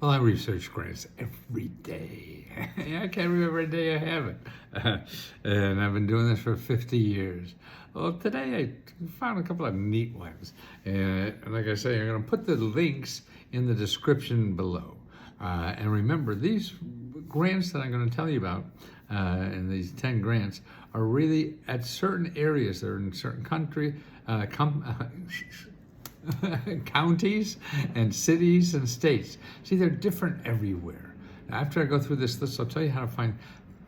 Well, I research grants every day. I can't remember a day I haven't. And I've been doing this for 50 years. Well, today I found a couple of neat ones. And like I say, I'm going to put the links in the description below. And remember, these grants that I'm going to tell you about, and these 10 grants, are really at certain areas. They're in certain counties and cities and states. See, they're different everywhere. Now, after I go through this list, I'll tell you how to find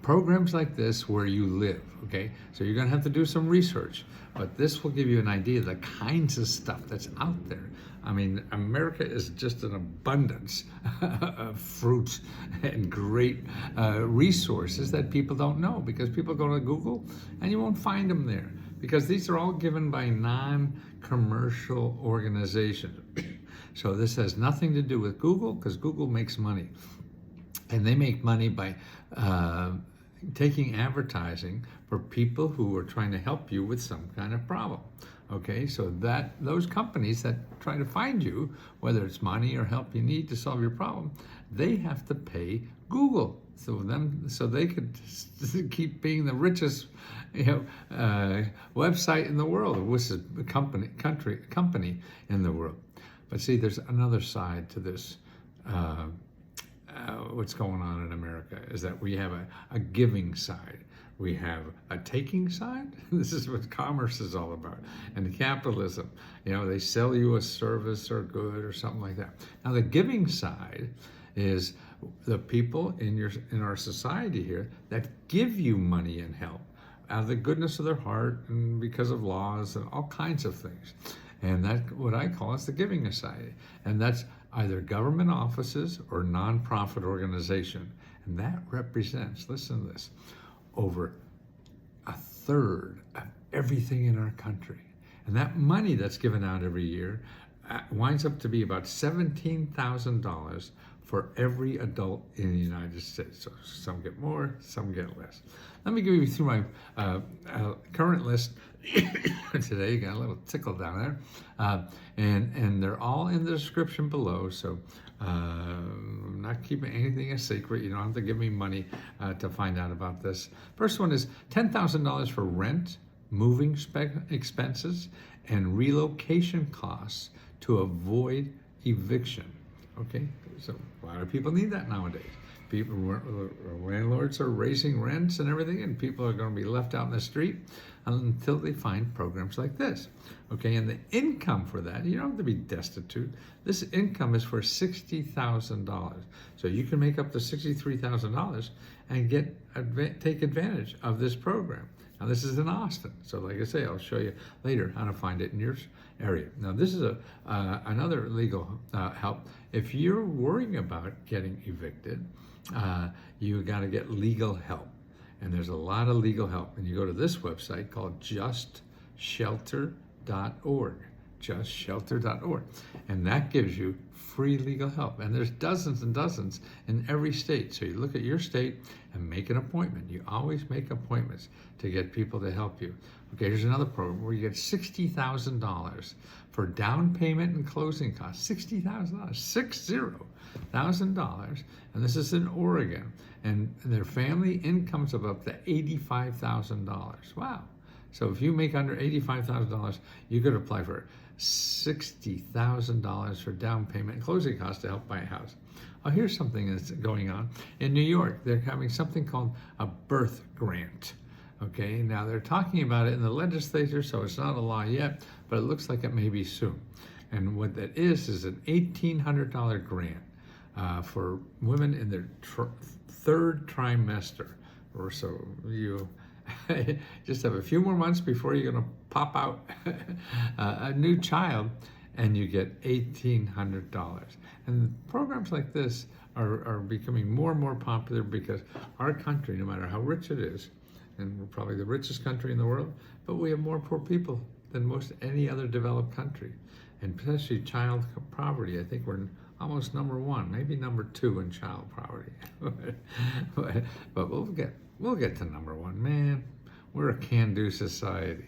programs like this where you live, okay? So you're gonna have to do some research, but this will give you an idea of the kinds of stuff that's out there. I mean, America is just an abundance of fruits and great resources that people don't know, because people go to Google and you won't find them there, because these are all given by non-commercial organizations. So this has nothing to do with Google, because Google makes money. And they make money by taking advertising for people who are trying to help you with some kind of problem. Okay, so that those companies that try to find you, whether it's money or help you need to solve your problem, they have to pay Google so they could keep being the richest, website in the world, which is a company in the world. But see, there's another side to this. What's going on in America is that we have a giving side. We have a taking side. This is what commerce is all about. And capitalism, they sell you a service or good or something like that. Now the giving side is the people in our society here that give you money and help out of the goodness of their heart and because of laws and all kinds of things. And that's what I call is the giving side. And that's either government offices or nonprofit organization. And that represents, listen to this, over a third of everything in our country. And that money that's given out every year winds up to be about $17,000 for every adult in the United States. So some get more, some get less. Let me give you through my current list today. Got a little tickle down there. And they're all in the description below. So I'm not keeping anything a secret. You don't have to give me money to find out about this. First one is $10,000 for rent, moving expenses, and relocation costs to avoid eviction. Okay, so a lot of people need that nowadays. Landlords are raising rents and everything, and people are going to be left out in the street until they find programs like this. Okay, and the income for that, you don't have to be destitute. This income is for $60,000. So you can make up to $63,000 and take advantage of this program. Now this is in Austin, so like I say, I'll show you later how to find it in your area. Now this is another legal help. If you're worrying about getting evicted, you got to get legal help, and there's a lot of legal help. And you go to this website called justshelter.org, justshelter.org, and that gives you free legal help. And there's dozens and dozens in every state. So you look at your state and make an appointment. You always make appointments to get people to help you. Okay, here's another program where you get $60,000 for down payment and closing costs. $60,000, $60,000, and this is in Oregon. And their family incomes of up to $85,000. Wow. So if you make under $85,000, you could apply for $60,000 for down payment and closing costs to help buy a house. Oh, here's something that's going on. In New York, they're having something called a birth grant. Okay, now they're talking about it in the legislature, so it's not a law yet, but it looks like it may be soon. And what that is an $1,800 grant for women in their third trimester. Or so you just have a few more months before you're going to pop out a new child, and you get $1,800. And programs like this are becoming more and more popular because our country, no matter how rich it is, and we're probably the richest country in the world, but we have more poor people than most any other developed country. And especially child poverty, I think we're almost number one, maybe number two in child poverty. but we'll get to number one, man. We're a can-do society.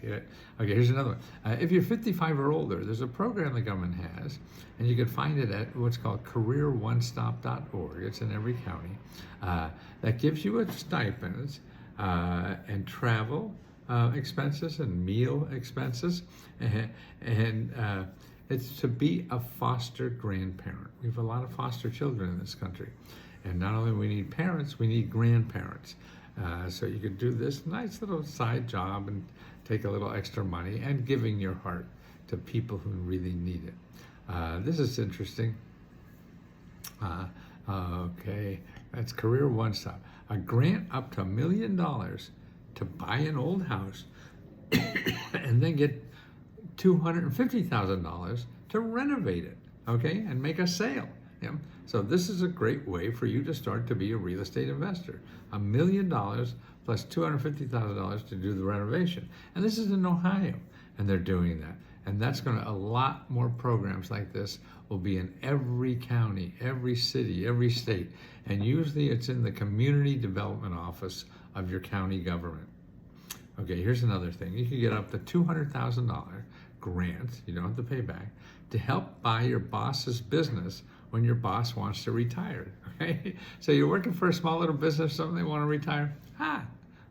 Okay, here's another one. If you're 55 or older, there's a program the government has, and you can find it at what's called careeronestop.org. It's in every county. That gives you a stipends and travel expenses and meal expenses, and it's to be a foster grandparent. We have a lot of foster children in this country, and not only we need parents, we need grandparents. So you could do this nice little side job and take a little extra money and giving your heart to people who really need it. This is interesting. Okay, that's Career One Stop. A grant up to $1 million to buy an old house and then get $250,000 to renovate it, okay, and make a sale. Yeah. So this is a great way for you to start to be a real estate investor. $1 million plus $250,000 to do the renovation. And this is in Ohio, and they're doing that. And that's going to, a lot more programs like this will be in every county, every city, every state. And usually it's in the community development office of your county government. Okay, here's another thing. You can get up to $200,000 grant, you don't have to pay back, to help buy your boss's business when your boss wants to retire. Okay, so you're working for a small little business, something they want to retire.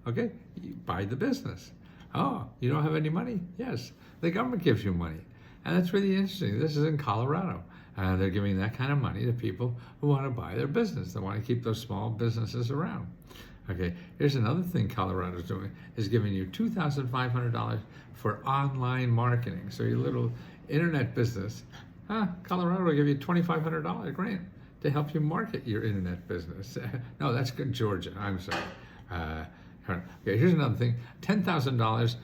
Okay, you buy the business. Oh, you don't have any money? Yes, the government gives you money, and that's really interesting. This is in Colorado. They're giving that kind of money to people who want to buy their business. They want to keep those small businesses around. Okay, here's another thing Colorado's doing, is giving you $2,500 for online marketing. So your little internet business, Colorado will give you a $2,500 grant to help you market your internet business. No, that's good, Georgia, I'm sorry. Okay, here's another thing, $10,000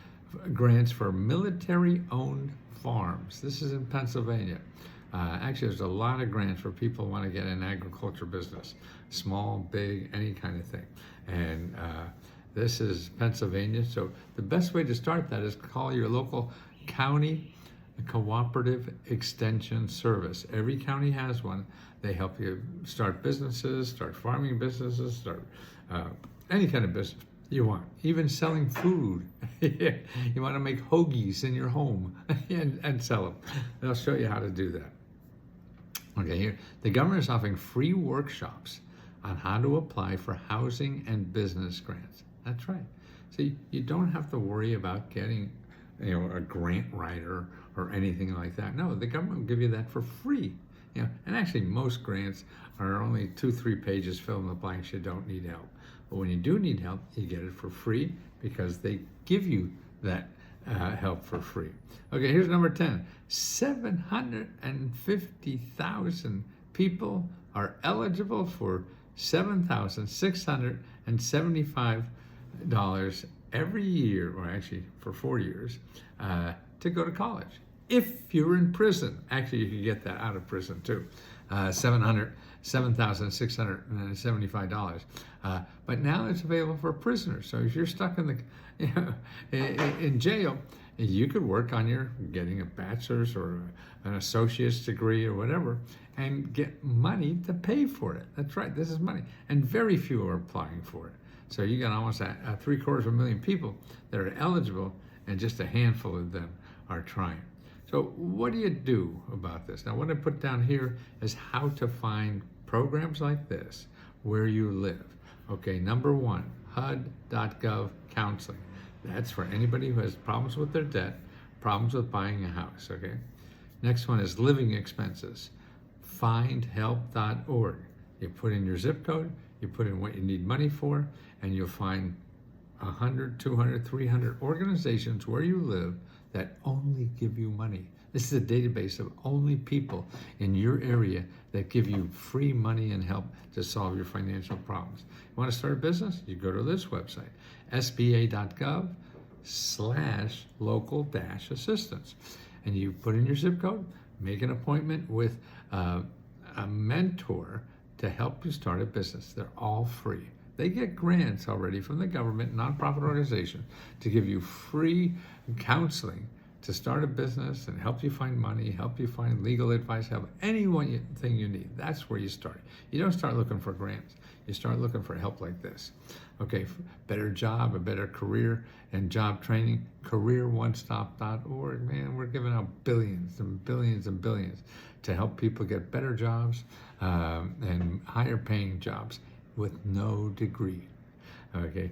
grants for military-owned farms. This is in Pennsylvania. Actually, there's a lot of grants for people who want to get an agriculture business, small, big, any kind of thing. And this is Pennsylvania. So the best way to start that is call your local county cooperative extension service. Every county has one. They help you start businesses, start farming businesses, start any kind of business you want, even selling food. You want to make hoagies in your home and sell them. They'll show you how to do that. Okay, here, the government is offering free workshops on how to apply for housing and business grants. That's right. So you don't have to worry about getting, a grant writer or anything like that. No, the government will give you that for free. And actually most grants are only 2-3 pages, fill in the blanks, you don't need help. But when you do need help, you get it for free because they give you that help for free. Okay, here's number 10. 750,000 people are eligible for $7,675 every year, or actually for 4 years, to go to college. If you're in prison, actually you can get that out of prison too, $7,675. But now it's available for prisoners. So if you're stuck in in jail, you could work on your getting a bachelor's or an associate's degree or whatever, and get money to pay for it. That's right, this is money. And very few are applying for it. So you got almost 750,000 people that are eligible, and just a handful of them are trying. So what do you do about this? Now, what I put down here is how to find programs like this where you live. Okay, number 1, HUD.gov counseling. That's for anybody who has problems with their debt, problems with buying a house, okay? Next one is living expenses. Findhelp.org. You put in your zip code, you put in what you need money for, and you'll find 100, 200, 300 organizations where you live that only give you money. This is a database of only people in your area that give you free money and help to solve your financial problems. You want to start a business? You go to this website, sba.gov/local-assistance. And you put in your zip code, make an appointment with a mentor to help you start a business. They're all free. They get grants already from the government, nonprofit organization, to give you free counseling to start a business and help you find money, help you find legal advice, help thing you need. That's where you start. You don't start looking for grants. You start looking for help like this. Okay, better job, a better career, and job training, careeronestop.org. Man, we're giving out billions and billions and billions to help people get better jobs and higher paying jobs with no degree. Okay,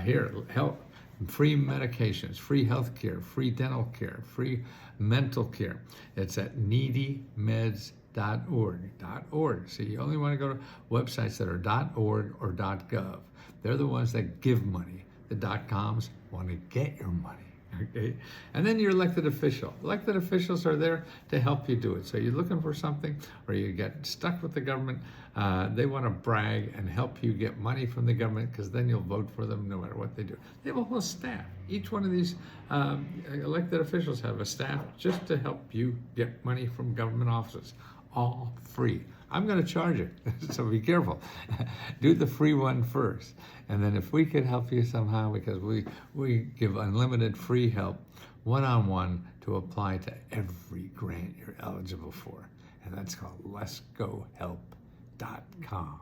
here, help. Free medications, free health care, free dental care, free mental care. It's at needymeds.org. So you only want to go to websites that are .org or .gov. They're the ones that give money. The .coms want to get your money. Okay, and then your elected official. Elected officials are there to help you do it. So you're looking for something, or you get stuck with the government. They want to brag and help you get money from the government, because then you'll vote for them no matter what they do. They have a whole staff. Each one of these elected officials have a staff just to help you get money from government offices, all free. I'm going to charge it, so be careful. Do the free one first. And then if we could help you somehow, because we give unlimited free help, one-on-one, to apply to every grant you're eligible for. And that's called letsgohelp.com.